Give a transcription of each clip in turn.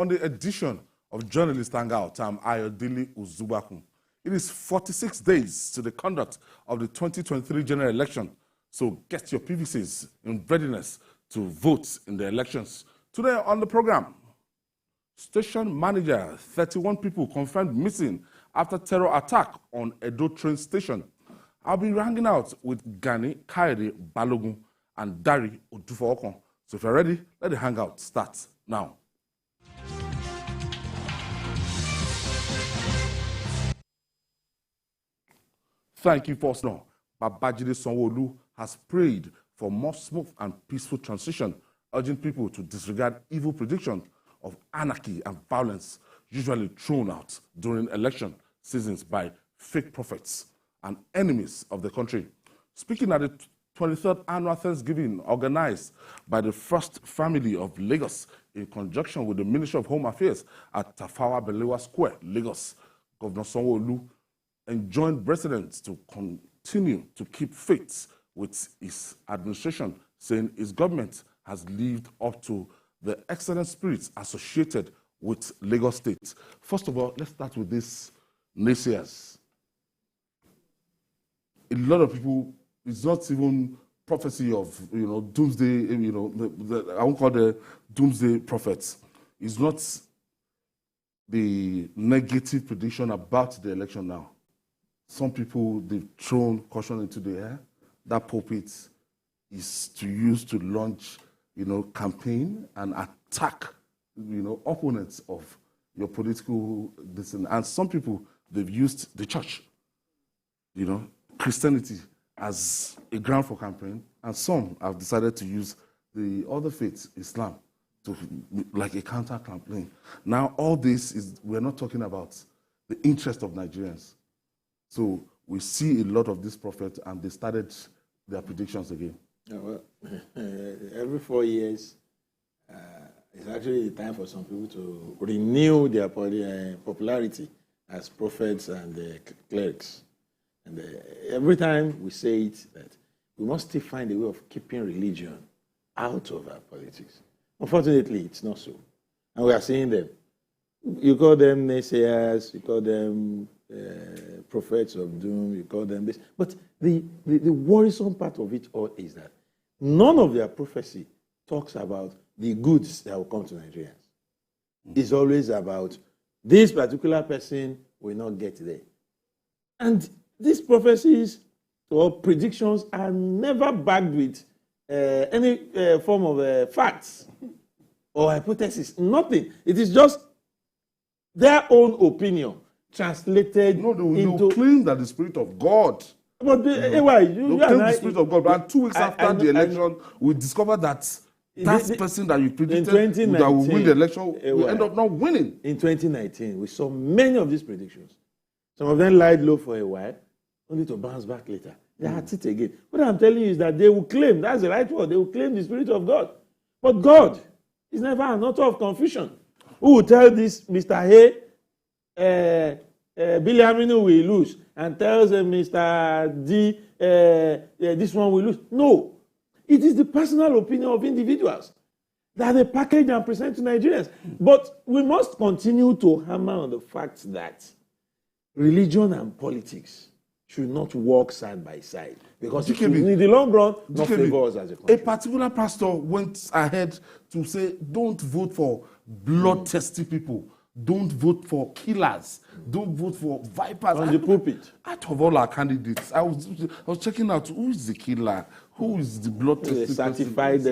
On the edition of Journalist Hangout, I'm Ayodele Uzubakun. It is 46 days to the conduct of the 2023 general election, so get your PVCs in readiness to vote in the elections. Today on the program, station manager, 31 people confirmed missing after terror attack on Edo train station. I'll be hanging out with Gani Kairi Balogun and Dari Odufookon. So if you're ready, let the hangout start now. Thank you, First Law. Babajide Sanwo Olu has prayed for more smooth and peaceful transition, urging people to disregard evil predictions of anarchy and violence usually thrown out during election seasons by fake prophets and enemies of the country. Speaking at the 23rd annual Thanksgiving organized by the First Family of Lagos in conjunction with the Ministry of Home Affairs at Tafawa Balewa Square, Lagos, Governor Sanwo Olu enjoined residents to continue to keep faith with his administration, saying his government has lived up to the excellent spirits associated with Lagos State. First of all, let's start with these naysayers. A lot of people, it's not even prophecy of, doomsday, I won't call the doomsday prophets. It's not the negative prediction about the election now. Some people, they've thrown caution into the air. That pulpit is to use to launch, campaign and attack, opponents of your political destiny. And some people, they've used the church, Christianity as a ground for campaign. And some have decided to use the other faith, Islam, to like a counter campaign. Now, all this is, we're not talking about the interest of Nigerians. So we see a lot of these prophets, and they started their predictions again. Every 4 years, it's actually the time for some people to renew their popularity as prophets and clerics. And every time we say it, that we must still find a way of keeping religion out of our politics. Unfortunately, it's not so. And we are seeing them. You call them naysayers, you call them prophets of doom, you call them this. But the worrisome part of it all is that none of their prophecy talks about the goods that will come to Nigerians. It's always about this particular person will not get there. And these prophecies or predictions are never backed with any form of facts or hypothesis. Nothing. It is just their own opinion translated they'll claim that the Spirit of God. But they'll claim the Spirit of God. But 2 weeks after the election, we discovered that that person that you predicted that will win the election will end up not winning. In 2019, we saw many of these predictions. Some of them lied low for a while, only to bounce back later. They are at it again. What I'm telling you is that they will claim, that's the right word, they will claim the Spirit of God. But God is never an author of confusion. Who will tell this Mr. Hay, Billy Aminu will lose, and tells Mr. D, this one will lose? No. It is the personal opinion of individuals that they package and present to Nigerians. But we must continue to hammer on the fact that religion and politics should not walk side by side. Because in the long run, not favor us as a country. A particular pastor went ahead to say, don't vote for bloodthirsty people. Don't vote for killers. Don't vote for vipers. On the pulpit. Out of all our candidates, I was checking out who is the killer, who is the bloodthirsty certified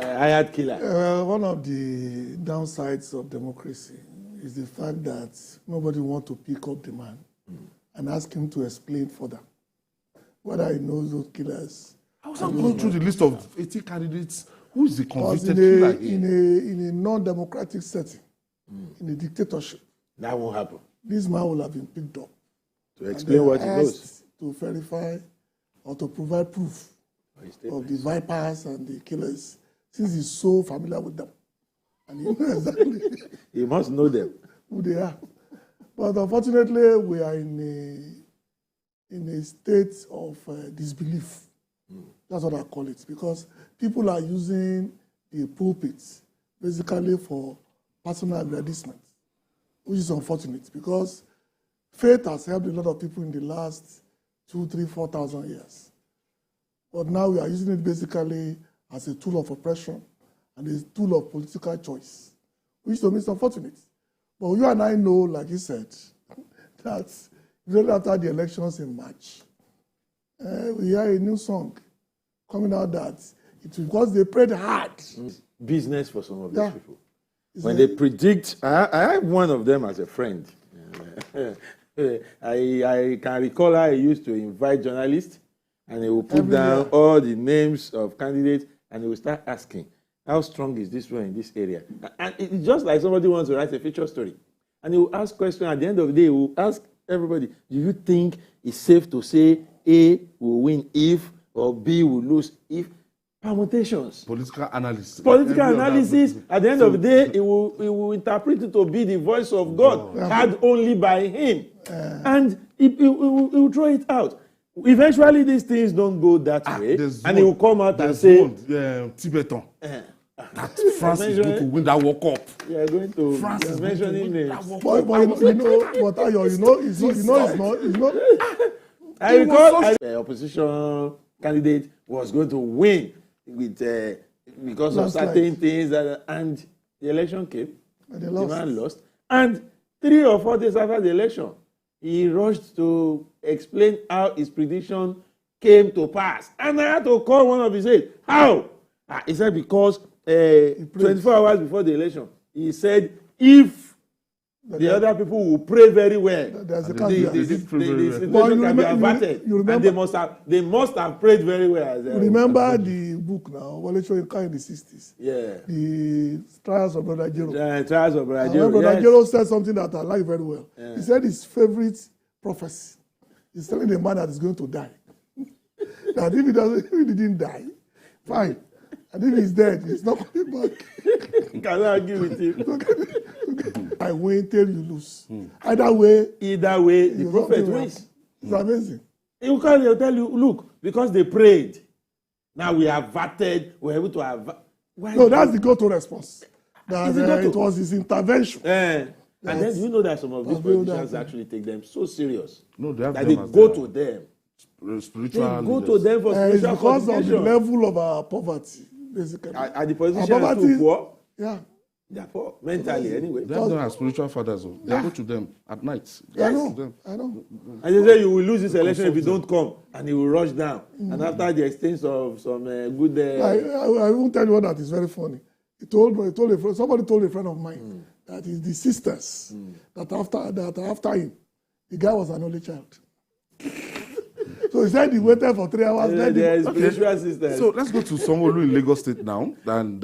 hired killer. One of the downsides of democracy is the fact that nobody wants to pick up the man and ask him to explain further whether he knows those killers. I was not going through the list of 80 candidates. Who is the convicted killer here? In a non-democratic setting, in a dictatorship, that won't happen. This man will have been picked up. To explain what he knows. To verify or to provide proof of the vipers and the killers, since he's so familiar with them. And he knows exactly he must know them. Who they are. But unfortunately, we are in a state of disbelief. That's what I call it, because people are using the pulpits basically for personal aggrandizement, which is unfortunate because faith has helped a lot of people in the last 2,000, 3,000, 4,000 years. But now we are using it basically as a tool of oppression and a tool of political choice, which to me is unfortunate. But you and I know, like you said, that immediately after the elections in March, we hear a new song coming out that it's because they prayed hard. Business for some of these people. When they predict, I have one of them as a friend. I can recall how he used to invite journalists and he will put down all the names of candidates and he will start asking, how strong is this one in this area? And it's just like somebody wants to write a feature story. And he will ask questions. At the end of the day, he will ask everybody, do you think it's safe to say A will win if or B will lose if? Permutations. Political analysis. Political analysis. At the end of the day, he will interpret it to be the voice of God, heard only by him. And he will throw it out. Eventually, these things don't go that way. And he will come out and say, Tibetan. That France is going to win that World Cup. We are going to France is mentioning names. But it's not. I recall the opposition candidate was going to win with because of certain things, and the election came. And the man lost. And 3 or 4 days after the election, he rushed to explain how his prediction came to pass. And I had to call one of his aides. How? He said because 24 hours before the election, he said if the other people will pray very well, the situation can be averted. And they must have prayed very well. Remember the book now, Wale Soyinka in the 60s? Yeah. The Trials of Brother Jero. Trials of Brother Jero. Brother Jero said something that I like very well. Yeah. He said his favorite prophecy is telling the man that is going to die. That if he didn't die, fine. And if he's dead, he's not coming back. Can I argue with you? I win till you lose. Either way, the prophet wins. It's amazing. He'll tell you, look, because they prayed, now we averted, we're able to avert. No, that's the go-to response. It was his intervention. And then you know that some of these politicians actually take them so serious. No, they have that they go to them. Spiritual they go to them for spiritual it's because of the level of our poverty, basically. Are the politicians too poor? Yeah. They are poor, mentally anyway. They don't have spiritual fathers. They go to them at night. I know. And they say you will lose this election if you don't come. And he will rush down. And after the exchange of some good... I won't tell you what that is very funny. Somebody told a friend of mine that it's the sisters that after him, the guy was an only child. So he said he waited for 3 hours. Spiritual sisters. So let's go to Sanwo Olu in Lagos State now. And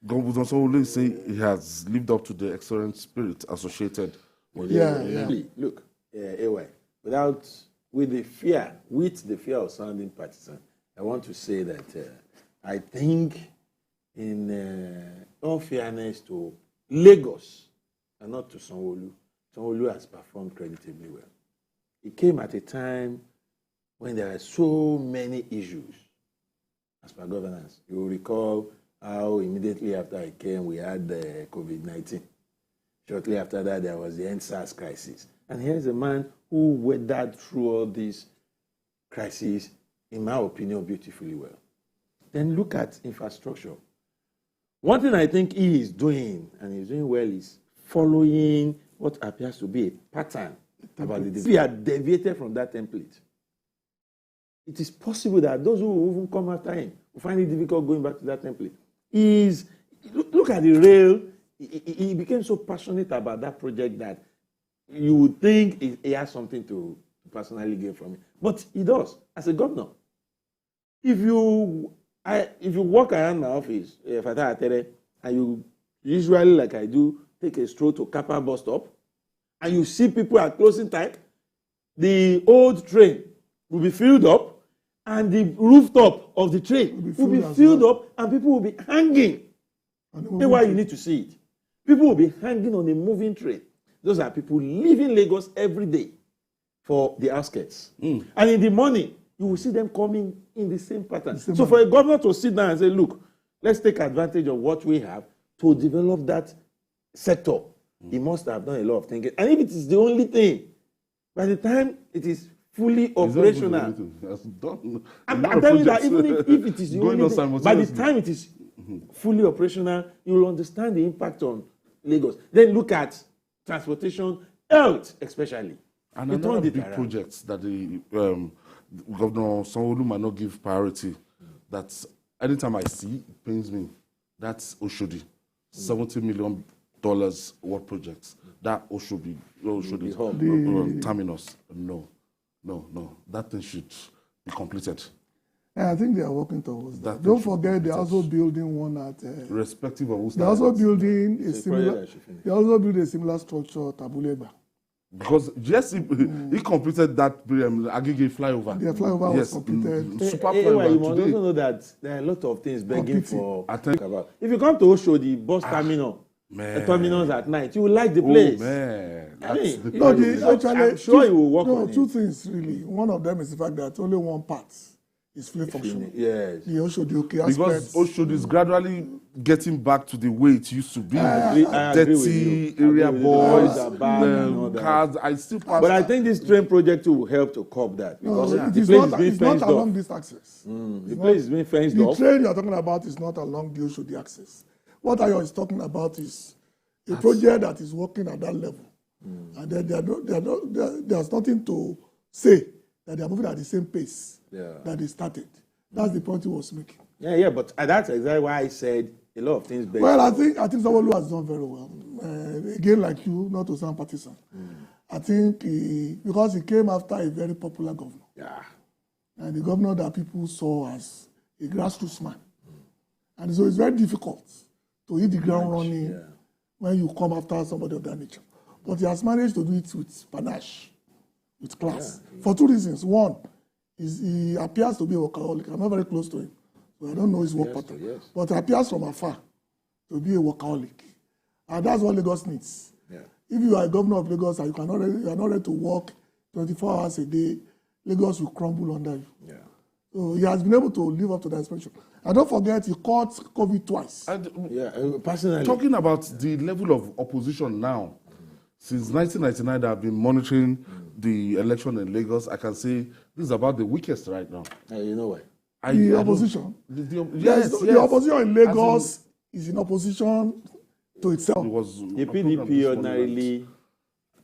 Governor Sanwo Olu say he has lived up to the excellent spirit associated with it. Look, AY, with the fear of sounding partisan, I want to say that I think in all fairness to Lagos and not to Sanwo Olu has performed creditably well. It came at a time when there are so many issues as per governance. You will recall how immediately after I came, we had the COVID-19. Shortly after that, there was the EndSARS crisis. And here's a man who weathered through all these crises, in my opinion, beautifully well. Then look at infrastructure. One thing I think he is doing, and he's doing well, is following what appears to be a pattern about the disease. We are deviated from that template. It is possible that those who even come after him will find it difficult going back to that template. Look at the rail. He became so passionate about that project that you would think he has something to personally gain from it. But he does, as a governor. If you walk around my office, and you usually, like I do, take a stroll to Kappa bus stop, and you see people at closing time, the old train will be filled up, and the rooftop of the train will be filled up, and people will be hanging. That's why you need to see it. People will be hanging on a moving train. Those are people leaving Lagos every day for the outskirts. And in the morning, you will see them coming in the same pattern. So for a governor to sit down and say, look, let's take advantage of what we have to develop that sector, he must have done a lot of thinking. And if it is the only thing, by the time it is fully operational, I'm telling you that even if it is the only thing, by the time it is fully operational, you will understand the impact on Lagos. Then look at transportation, health especially. And another big project that the Governor Sanwo Olu might not give priority, that anytime I see, it pains me. That's Oshodi, $70 million worth projects. That Oshodi terminus. No. That thing should be completed. And I think they are working towards that. Don't forget, they're also building one at. Irrespective of who's they're also building a similar. They also build a similar structure at Abuleba. Because yes, he completed that Agege flyover. The flyover was completed. Super flyover. You must also know that there are a lot of things begging for. About. If you come to Oshodi bus terminal, the terminals at night, you will like the place. Man. I mean, I'm sure you will work on two things really. One of them is the fact that only one part is fully functional. Yes. The Oshodi aspect. Because Oshodi is gradually getting back to the way it used to be. I agree with Dirty you. area boys, and cars. I still pass. But I think this train project too will help to curb that. Because it's not along this axis. The place is being fenced off. The train you are talking about is not along the Oshodi axis. What Ayo is talking about is a project that is working at that level. And then there's nothing to say that they are moving at the same pace that they started. That's the point he was making. Yeah, but that's exactly why I said a lot of things. Well, I think Sanwo Olu has done very well. Again, like you, not to sound partisan. I think because he came after a very popular governor. Yeah. And the governor that people saw as a grassroots man. And so it's very difficult to hit the ground running when you come after somebody of that nature. But he has managed to do it with panache, with class, for two reasons. One is he appears to be a workaholic. I'm not very close to him, so I don't know his work pattern. But he appears from afar to be a workaholic. And that's what Lagos needs. Yeah. If you are a governor of Lagos and you are not ready to work 24 hours a day, Lagos will crumble under you. Yeah. So he has been able to live up to that expectation. And don't forget, he caught COVID twice. And, personally, talking about the level of opposition now, since 1999, that I've been monitoring the election in Lagos, I can say this is about the weakest right now. You know why? The opposition? The opposition in Lagos is in opposition to itself. The PDP ordinarily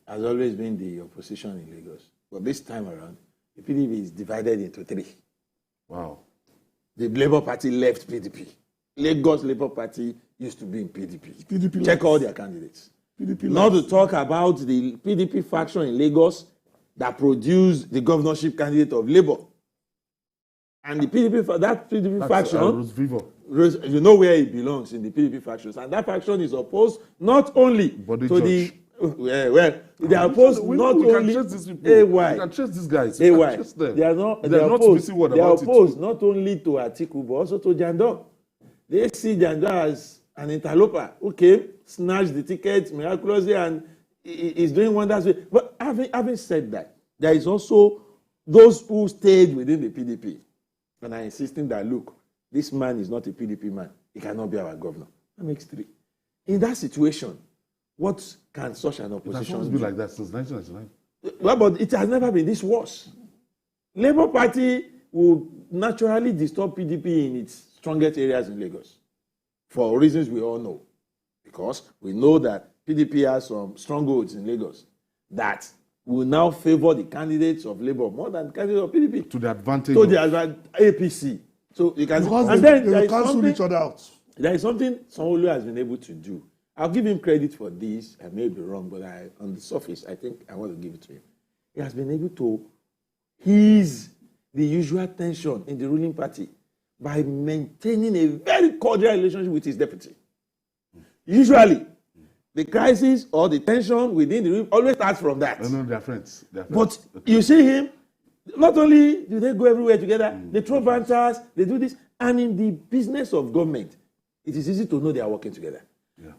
has always been the opposition in Lagos. But this time around, the PDP is divided into three. Wow. The Labour Party left PDP. Lagos Labour Party used to be in PDP. Check all their candidates. Not to talk about the PDP faction in Lagos that produced the governorship candidate of Labour. And the PDP faction, you know where it belongs in the PDP factions. And that faction is opposed not only to the... they are opposed not only... We can trace these guys. They are opposed not only to Atiku, but also to Jandor. They see Jandor as an interloper who came, snatched the ticket miraculously, and is doing wonders. But having said that, there is also those who stayed within the PDP and are insisting that, look, this man is not a PDP man. He cannot be our governor. That makes three. In that situation, what can such an opposition do? It has been like that since 1999. Well, but it has never been this worse. Labour Party will naturally disturb PDP in its strongest areas in Lagos for reasons we all know. Because we know that PDP has some strongholds in Lagos that will now favor the candidates of Labour more than the candidates of PDP. To the advantage of APC. So you can they cancel each other out. There is something Sanwo Olu has been able to do. I'll give him credit for this. I may be wrong, but on the surface, I think I want to give it to him. He has been able to ease the usual tension in the ruling party by maintaining a very cordial relationship with his deputy. Usually, the crisis or the tension within the room always starts from that. No, they're friends. But you see him, not only do they go everywhere together, they throw banters, they do this, and in the business of government, it is easy to know they are working together. Yeah.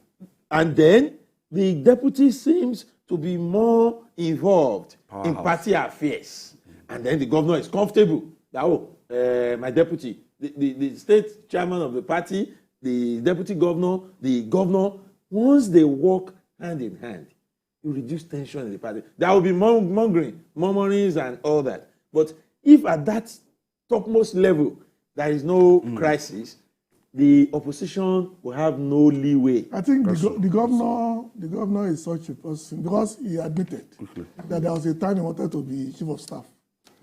And then the deputy seems to be more involved in party affairs. And then the governor is comfortable that, my deputy, the state chairman of the party the deputy governor, the governor, once they work hand in hand, you reduce tension in the party. There will be mongering, murmurings and all that. But if at that topmost level there is no crisis, the opposition will have no leeway. I think the governor is such a person because he admitted that there was a time he wanted to be chief of staff.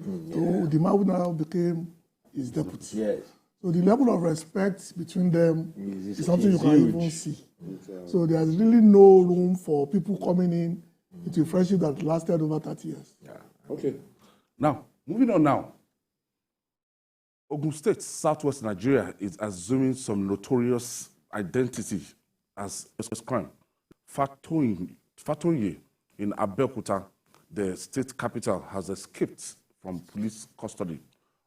So the man now became his deputy. Yes. So the level of respect between them is something you can even see. So there's really no room for people coming in into a friendship that lasted over 30 years. Yeah. Okay. Now, moving on now. Ogun State, southwest Nigeria, is assuming some notorious identity as a crime. Fatoye in Abeokuta, the state capital, has escaped from police custody.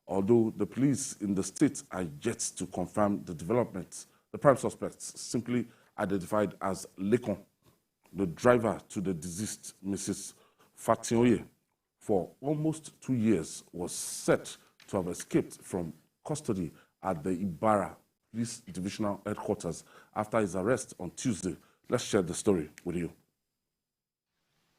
Although the police in the state are yet to confirm the developments, the prime suspects, simply identified as Lekon, the driver to the deceased Mrs. Fatoye, for almost 2 years, was set to have escaped from custody at the Ibarra Police Divisional Headquarters after his arrest on Tuesday. Let's share the story with you.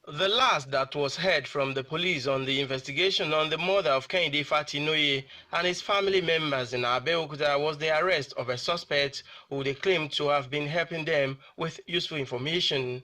The last that was heard from the police on the investigation on the murder of Kehinde Fatinoye and his family members in Abeokuta was the arrest of a suspect who they claimed to have been helping them with useful information.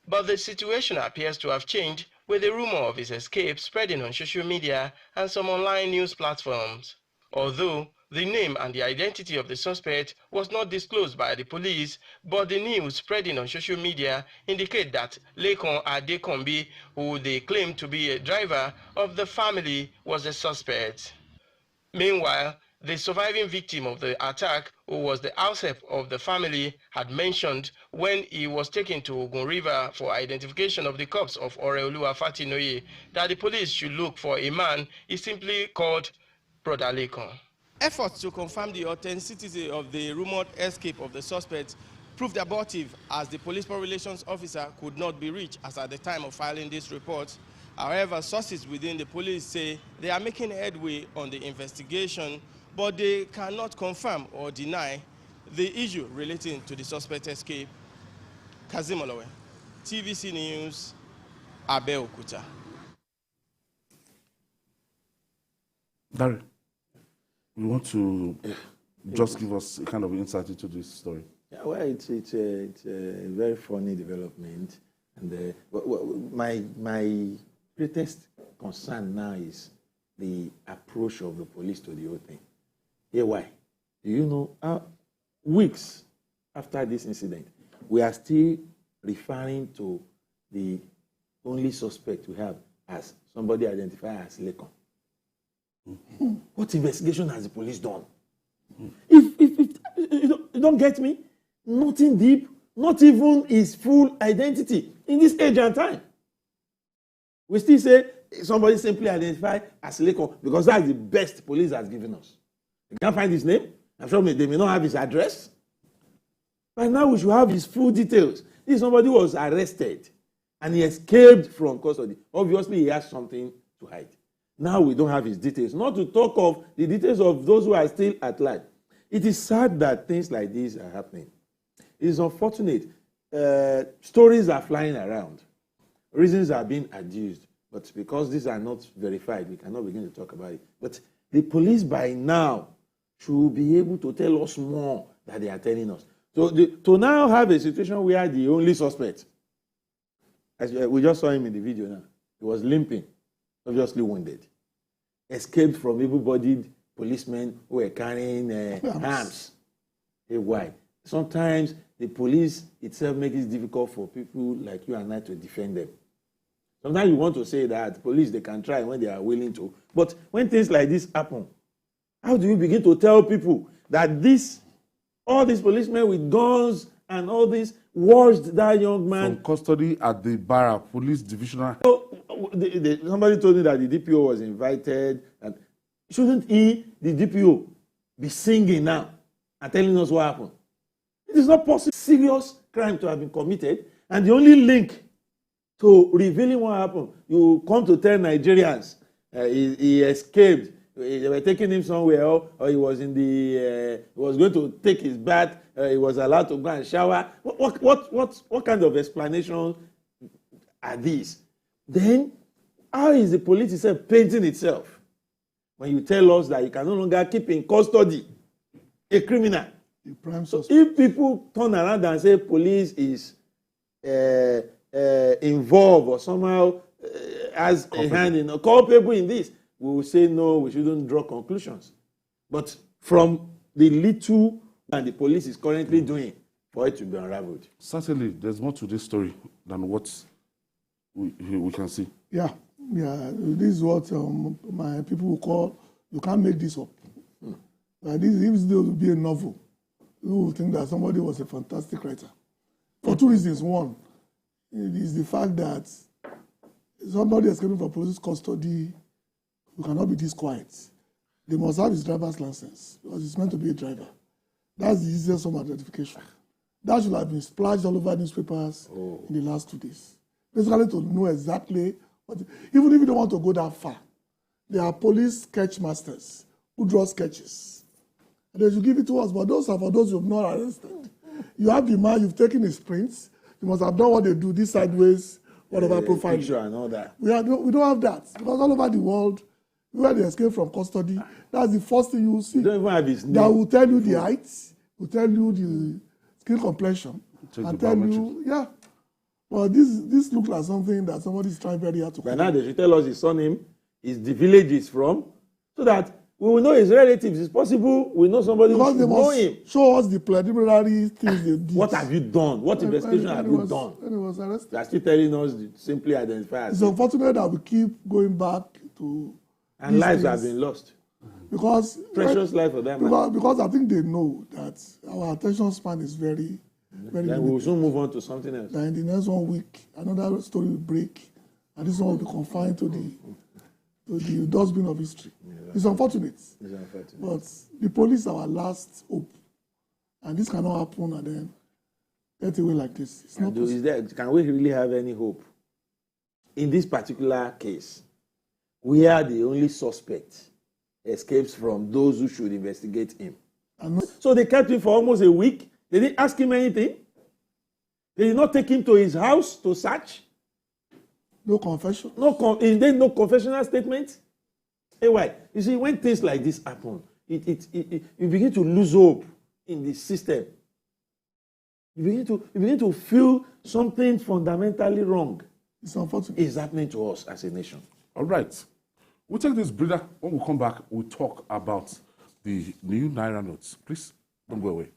But the situation appears to have changed with the rumor of his escape spreading on social media and some online news platforms. Although the name and the identity of the suspect was not disclosed by the police, but the news spreading on social media indicate that Lekon Adekombi, who they claim to be a driver of the family, was the suspect. Meanwhile, the surviving victim of the attack, who was the househelp of the family, had mentioned when he was taken to Ogun River for identification of the corpse of Oreoluwa Fatinoye that the police should look for a man he simply called Brother Lekon. Efforts to confirm the authenticity of the rumored escape of the suspect proved abortive as the police public relations officer could not be reached as at the time of filing this report. However, sources within the police say they are making headway on the investigation, but they cannot confirm or deny the issue relating to the suspect escape. Kazim Olowe, TVC News, Abeokuta. Barry, you want to just give us a kind of insight into this story? Yeah, well, it's a very funny development, and my greatest concern now is the approach of the police to the whole thing. Here, why? Do you know, weeks after this incident, we are still referring to the only suspect we have as somebody identified as Lekon. What investigation has the police done? If you don't get me, nothing deep, not even his full identity in this age and time. We still say somebody simply identified as Lekon because that's the best police has given us. You can't find his name. I'm sure they may not have his address. But now we should have his full details. This somebody was arrested and he escaped from custody. Obviously, he has something to hide. Now we don't have his details. Not to talk of the details of those who are still at large. It is sad that things like this are happening. It is unfortunate. Stories are flying around. Reasons are being adduced. But because these are not verified, we cannot begin to talk about it. But the police by now should be able to tell us more than they are telling us. So to now have a situation where the only suspect, as we just saw him in the video now, he was limping, obviously wounded, escaped from able-bodied policemen who were carrying arms. Hey, why? Sometimes the police itself makes it difficult for people like you and I to defend them. Sometimes you want to say that police, they can try when they are willing to. But when things like this happen, how do you begin to tell people that all these policemen with guns and all this washed that young man from custody at the Barra Police Divisional? So, somebody told me that the DPO was invited. And shouldn't the DPO, be singing now and telling us what happened? It is not possible. Serious crime to have been committed, and the only link to revealing what happened, you come to tell Nigerians he escaped they were taking him somewhere, or he was in the, he was going to take his bath, he was allowed to go and shower. What kind of explanation are these? Then, how is the police itself painting itself when you tell us that you can no longer keep in custody a criminal? The prime So suspect. if people turn around and say police is involved or somehow has a hand in, culpable in this, we will say no, we shouldn't draw conclusions. But from the little that the police is currently doing, for it to be unraveled. Certainly, there's more to this story than what we can see. Yeah. This is what my people will call, you can't make this up. This, if there will be a novel, you will think that somebody was a fantastic writer. For two reasons. One, it is the fact that somebody escaping from police custody, you cannot be this quiet. They must have his driver's license because it's meant to be a driver. That's the easiest form of identification. That should have been splashed all over newspapers in the last 2 days. Basically, to know exactly what, even if you don't want to go that far, there are police sketch masters who draw sketches. And they should give it to us, but those are for those who have not arrested. You have the man, you've taken his prints, you must have done what they do, this sideways, whatever profile. Picture and all that. We don't have that, because all over the world, where they escape from custody, that's the first thing you will see. You don't even have his name. That will tell you the height, will tell you the skin complexion, and tell you, yeah. Well, this looks like something that somebody is trying very hard to By now, they should tell us his surname, the village he's from, so that we will know his relatives. It's possible we know somebody because who they know must him. show us the preliminary things they did. What have you done? What investigation have you done? When he was arrested. They are still telling us to simply identify It's as unfortunate that we keep going back to and lives have been lost. Because Precious life for them. because I think they know that our attention span is very Then we will soon move on to something else. That in the next 1 week, another story will break, and this one will be confined to the dustbin of history. It's unfortunate. It's unfortunate. But the police are our last hope, and this cannot happen and then get away like this. It's not possible. Can we really have any hope in this particular case, where the only suspect escapes from those who should investigate him? So they kept him for almost a week. They didn't ask him anything. They did not take him to his house to search. No confession. No confessional statement. Hey, why? You see, when things like this happen, you begin to lose hope in the system. You begin to feel something fundamentally wrong. It's unfortunate. Is happening to us as a nation. All right. We'll take this breather. When we come back, we'll talk about the new Naira notes. Please, don't go away.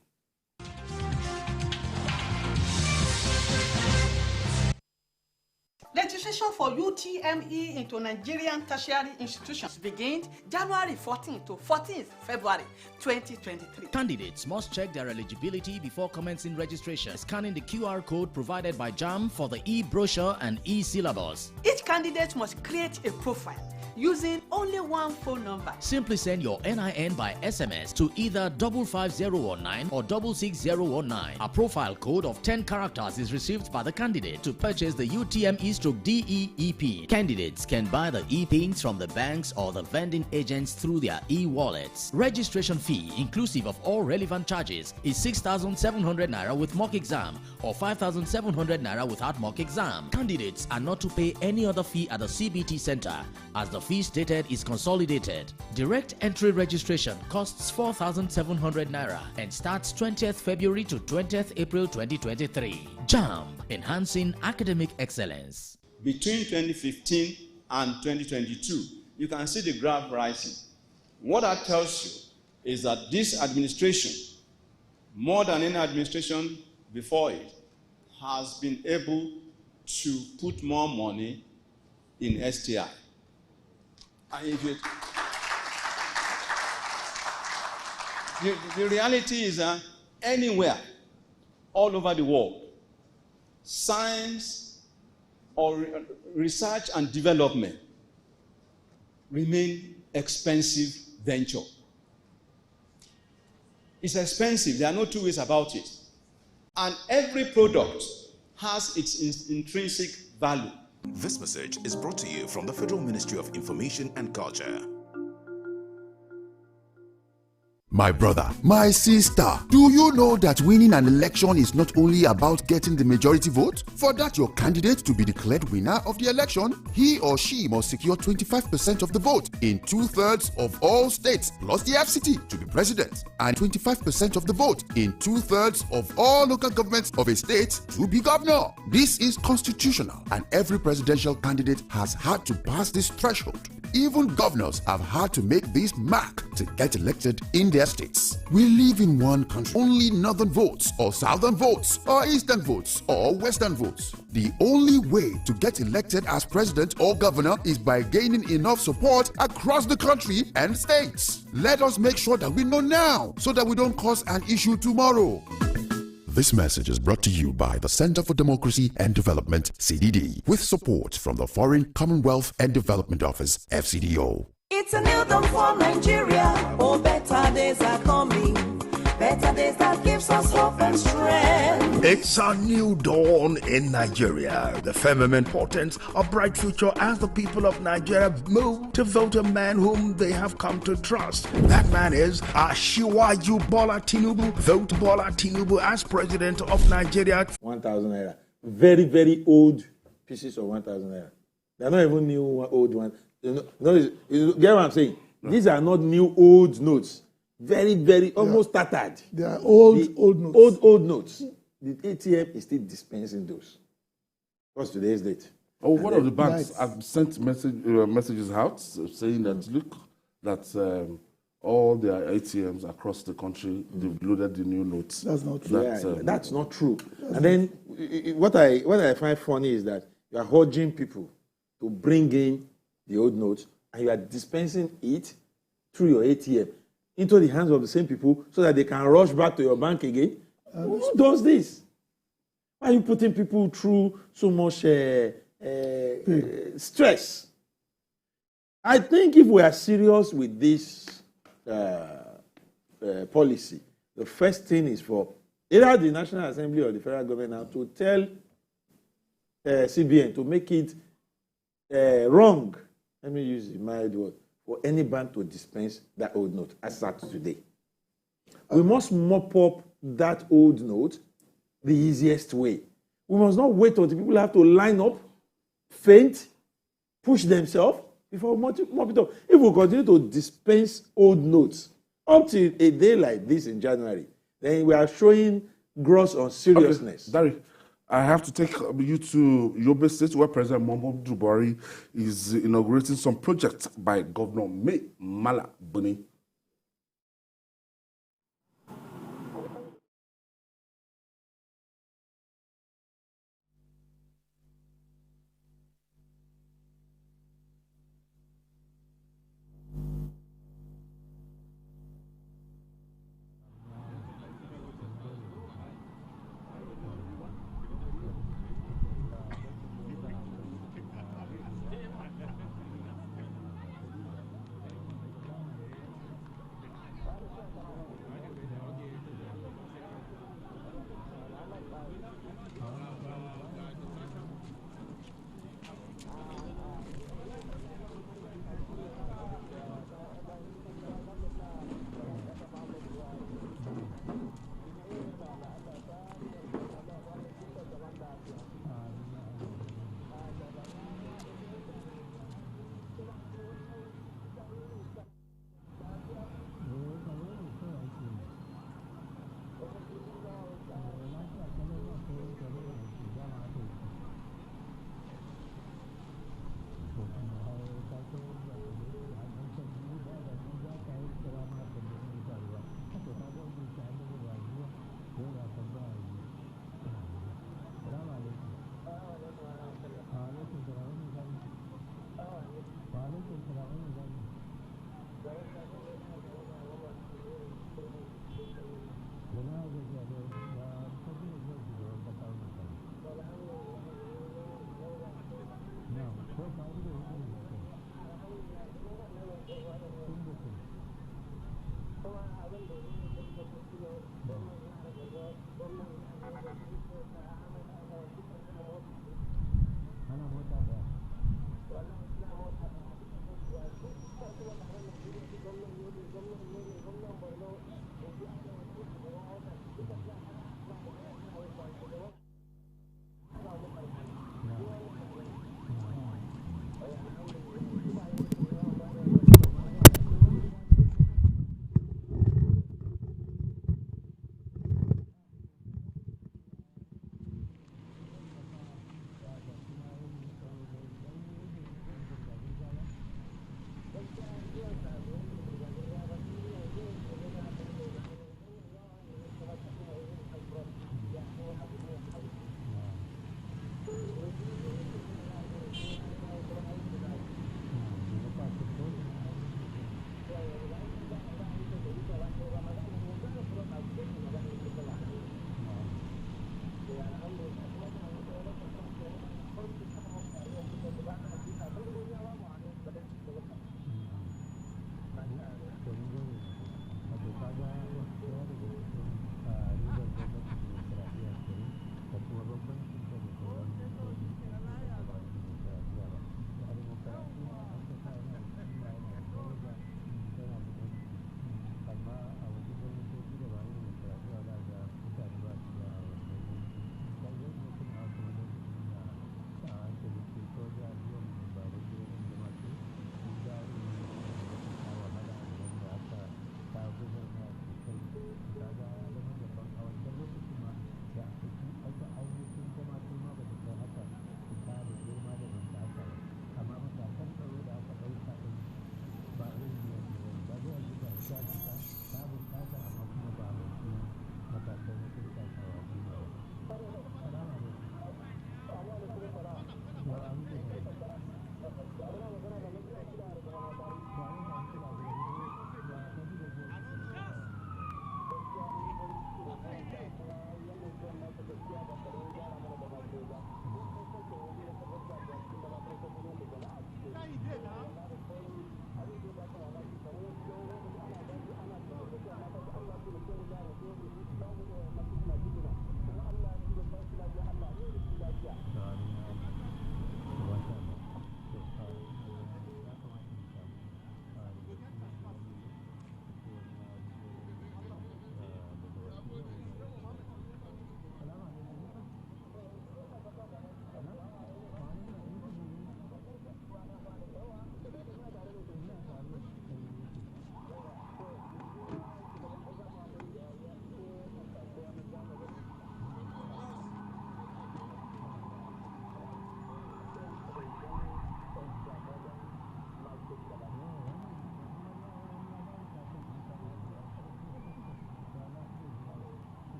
Registration for UTME into Nigerian tertiary institutions begins January 14 to 14th February 2023. Candidates must check their eligibility before commencing registration, scanning the QR code provided by JAMB for the e-brochure and e-syllabus. Each candidate must create a profile using only one phone number. Simply send your NIN by SMS to either 55019 or 66019. A profile code of 10 characters is received by the candidate to purchase the UTME/DE-EP. Candidates can buy the e-pins from the banks or the vending agents through their e-wallets. Registration fee, inclusive of all relevant charges, is 6,700 Naira with mock exam or 5,700 Naira without mock exam. Candidates are not to pay any other fee at the CBT center, as the fee stated is consolidated. Direct entry registration costs 4,700 Naira and starts 20th February to 20th April 2023. JAMB, enhancing academic excellence. Between 2015 and 2022, you can see the graph rising. What that tells you is that this administration, more than any administration before it, has been able to put more money in STI. And if the reality is that anywhere, all over the world, science or research and development remain expensive venture. It's expensive. There are no two ways about it. And every product has its intrinsic value. This message is brought to you from the Federal Ministry of Information and Culture. My brother, my sister, do you know that winning an election is not only about getting the majority vote? For that your candidate to be declared winner of the election, he or she must secure 25% of the vote in 2/3 of all states plus the FCT to be president, and 25% of the vote in 2/3 of all local governments of a state to be governor. This is constitutional, and every presidential candidate has had to pass this threshold. Even governors have had to make this mark to get elected in their states. We live in one country. Only northern votes, or southern votes, or eastern votes, or western votes. The only way to get elected as president or governor is by gaining enough support across the country and states. Let us make sure that we know now so that we don't cause an issue tomorrow. This message is brought to you by the Center for Democracy and Development, CDD, with support from the Foreign Commonwealth and Development Office, FCDO. It's a new dawn for Nigeria. Oh, better days are coming. Better days that gives us hope and strength. It's a new dawn in Nigeria. The firmament portents a bright future as the people of Nigeria move to vote a man whom they have come to trust. That man is Asiwaju Bola Tinubu. Vote Bola Tinubu as president of Nigeria. 1,000 naira. Very, very old pieces of 1,000 naira. They're not even new old ones. You get what I'm saying? These are not new old notes. Very, very, almost tattered. They are old notes. Old notes. The ATM is still dispensing those. What's today's date? Oh, one of the banks have sent messages out saying that, look, that all their ATMs across the country, they've loaded the new notes. That's not true. That's not true. And then what I find funny is that you are urging people to bring in the old notes, and you are dispensing it through your ATM into the hands of the same people so that they can rush back to your bank again. Who does this? Why are you putting people through so much stress? I think if we are serious with this policy, the first thing is for either the National Assembly or the federal government now to tell CBN to make it wrong. Let me use the mild word. For any bank to dispense that old note as at today. We must mop up that old note the easiest way. We must not wait until people have to line up, faint, push themselves before mop it up. If we continue to dispense old notes up to a day like this in January, then we are showing gross unseriousness. Okay, Dari, I have to take you to Yobe State, where President Muhammadu Buhari is inaugurating some projects by Governor Mai Mala Buni.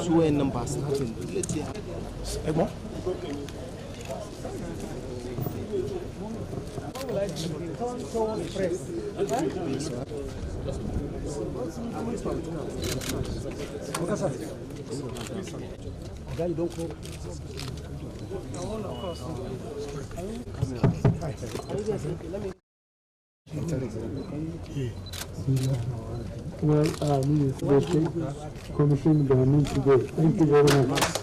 su wayannan ba su hatin bon. Well, this is the commission that I need today. Thank you very much.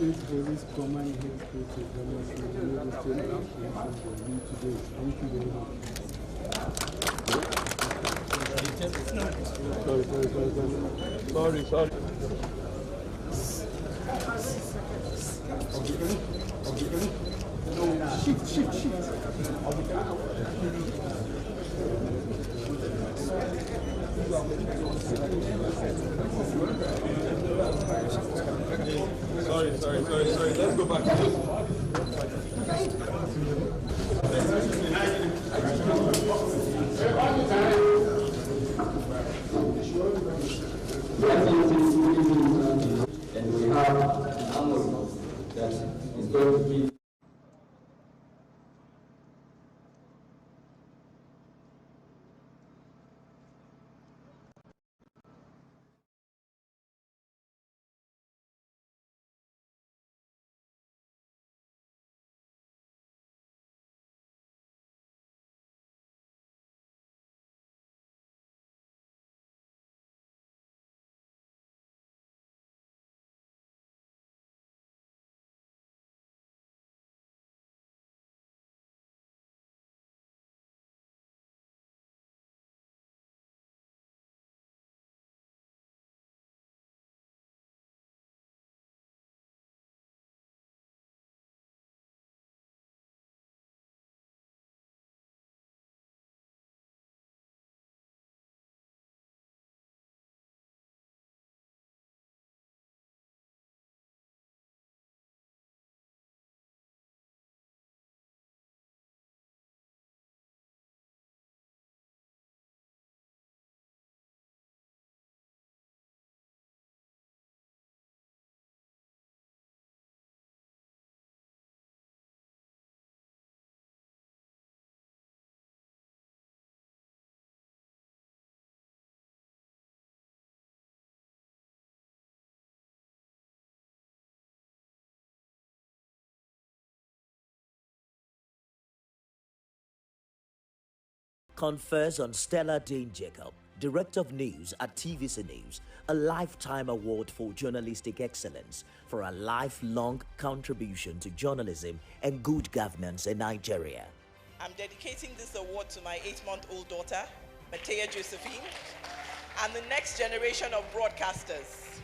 State Police Command Headquarters, today. Thank you very much. Sorry. No, shift. Sorry. Let's go back. And we have an ambulance that is going to be. confers on Stella Dane Jacob, Director of News at TVC News, a Lifetime Award for Journalistic Excellence for a lifelong contribution to journalism and good governance in Nigeria. I'm dedicating this award to my 8-month-old daughter, Matea Josephine, and the next generation of broadcasters,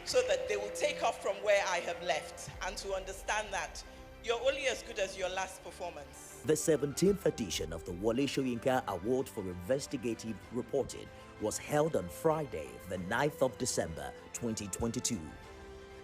so that they will take off from where I have left and to understand that you're only as good as your last performance. The 17th edition of the Wole Soyinka Award for Investigative Reporting was held on Friday, the 9th of December, 2022.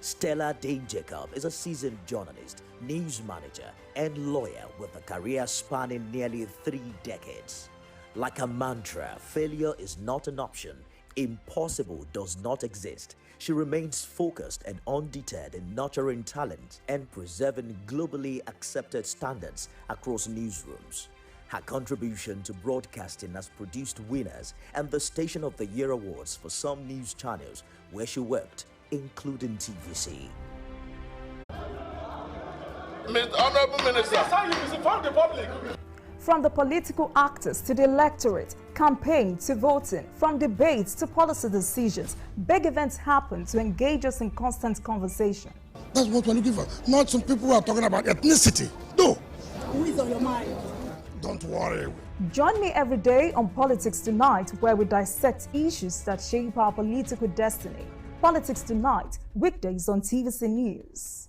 Stella Dane Jacob is a seasoned journalist, news manager, and lawyer with a career spanning nearly 3 decades. Like a mantra, failure is not an option. Impossible does not exist. She remains focused and undeterred in nurturing talent and preserving globally accepted standards across newsrooms. Her contribution to broadcasting has produced winners and the Station of the Year awards for some news channels where she worked, including TVC. Mr. Honorable Minister, that's how you misinform the public. From the political actors to the electorate, campaign to voting, from debates to policy decisions, big events happen to engage us in constant conversation. That's what we're looking for. Not some people who are talking about ethnicity. No. Who is on your mind? Don't worry. Join me every day on Politics Tonight, where we dissect issues that shape our political destiny. Politics Tonight, weekdays on TVC News.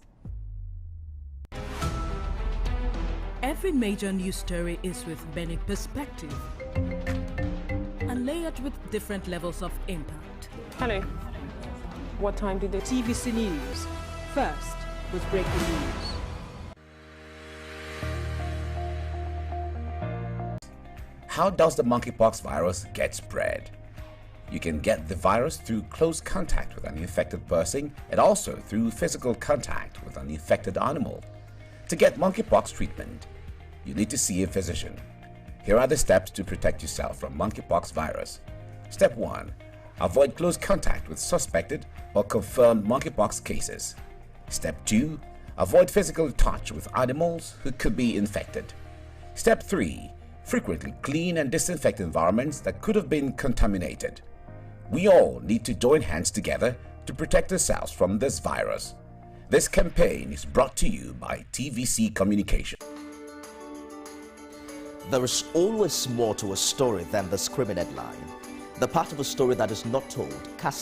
Every major news story is with many perspective and layered with different levels of impact. Hello. What time did they? TVC News. First with breaking news. How does the monkeypox virus get spread? You can get the virus through close contact with an infected person and also through physical contact with an infected animal. To get monkeypox treatment, you need to see a physician. Here are the steps to protect yourself from monkeypox virus. Step 1. Avoid close contact with suspected or confirmed monkeypox cases. Step 2. Avoid physical touch with animals who could be infected. Step 3. Frequently clean and disinfect environments that could have been contaminated. We all need to join hands together to protect ourselves from this virus. This campaign is brought to you by TVC Communication. There is always more to a story than the screaming headline. The part of a story that is not told casts